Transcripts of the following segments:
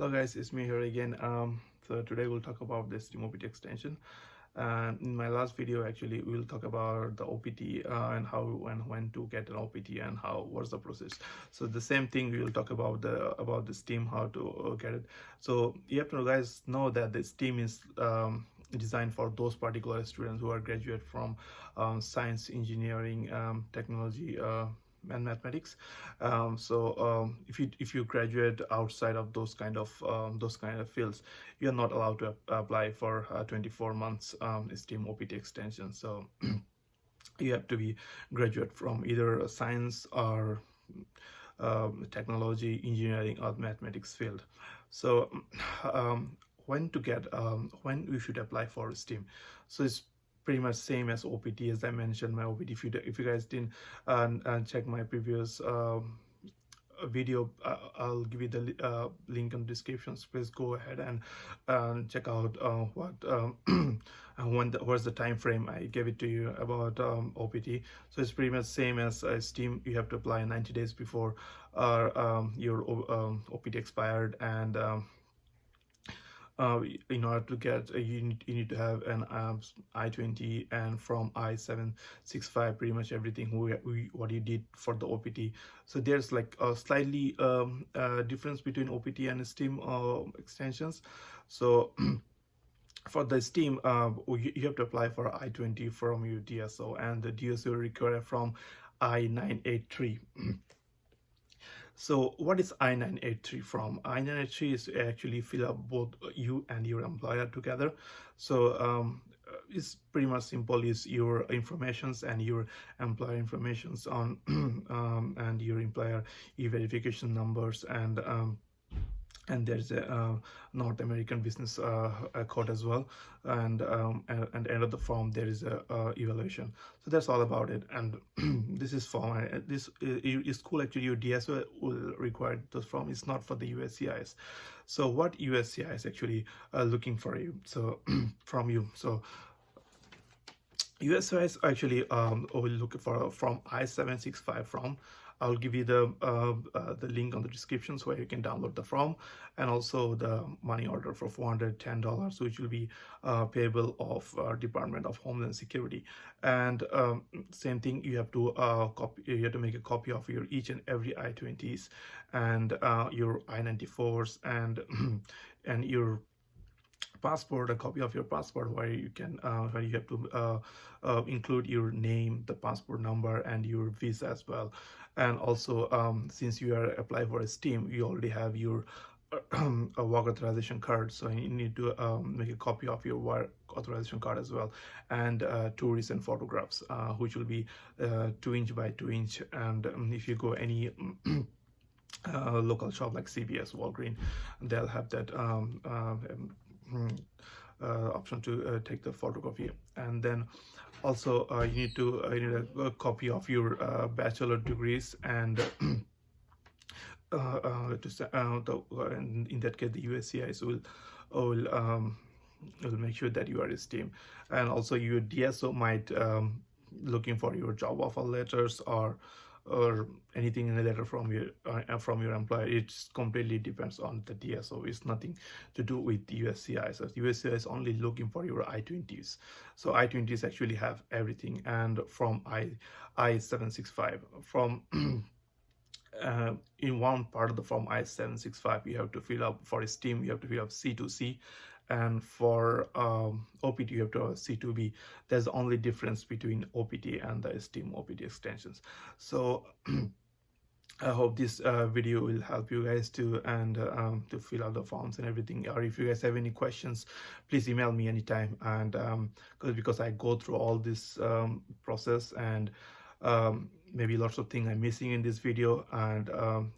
Hello guys, it's me here again. So today we'll talk about this Steam OPT extension. And in my last video, actually, we'll talk about the OPT and how and when to get an OPT and what's the process. So the same thing we will talk about the Steam, how to get it. So you have to guys know that the Steam is designed for those particular students who are graduate from science, engineering, technology, and mathematics. If you graduate outside of those kind of fields, you're not allowed to apply for 24 months STEAM OPT extension. So you have to be graduate from either science or technology, engineering, or mathematics field. So when when we should apply for STEAM. So it's pretty much same as OPT, as I mentioned my OPT. If you guys didn't check my previous video, I'll give you the link in the description. So please go ahead and check out what's the time frame I gave it to you about OPT. So it's pretty much same as STEAM. You have to apply 90 days before your OPT expired, and in order to get you need to have an I-20, and from I-765 pretty much everything what you did for the OPT. So there's like a slightly difference between OPT and STEAM extensions. So for the STEAM, you have to apply for I-20 from your DSO, and the DSO require from I-983. So what is I-983 from? I-983 is actually fill up both you and your employer together. So it's pretty much simple. Is your informations and your employer informations on and your employer e-verification numbers, and there's a North American business code as well, and end of the form there is a evaluation. So that's all about it. And this is form, this is cool. Actually your DSO will require this form. It's not for the USCIS. So what USCIS actually looking for you, so from you. So USCIS actually will look for from I-765 from. I'll give you the link on the descriptions where you can download the form, and also the money order for $410, which will be payable of Department of Homeland Security. And same thing, you have to you have to make a copy of your each and every I-20s and your I-94s and and your passport, a copy of your passport, where you can where you have to include your name, the passport number, and your visa as well. And also since you are applying for a STEAM, you already have your a work authorization card, so you need to make a copy of your work authorization card as well, and 2 recent photographs, which will be 2" by 2". And if you go any local shop like CVS, Walgreens, they'll have that option to take the photocopy. And then also you need a copy of your bachelor degrees, and in that case the USCIS will make sure that you are a STEAM. And also your DSO might looking for your job offer letters or anything in a letter from your employer. It completely depends on the DSO. It's nothing to do with the USCIS. So the USCIS is only looking for your I-20s. So I-20s actually have everything. And from I-765 from in one part of the form I-765, you have to fill up for STEAM, you have to fill up C2C, and for OPT you have to C2B. There's the only difference between OPT and the STEAM OPT extensions. So I hope this video will help you guys to fill out the forms and everything. Or if you guys have any questions, please email me anytime. And because I go through all this process, and maybe lots of things I'm missing in this video. And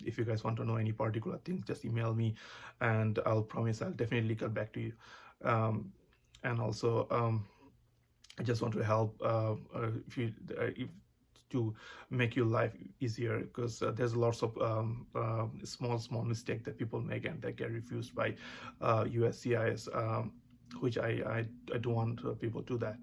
if you guys want to know any particular things, just email me, and I'll promise I'll definitely get back to you. And also I just want to help to make your life easier, because there's lots of small mistake that people make, and they get refused by USCIS, which I don't want people to do that.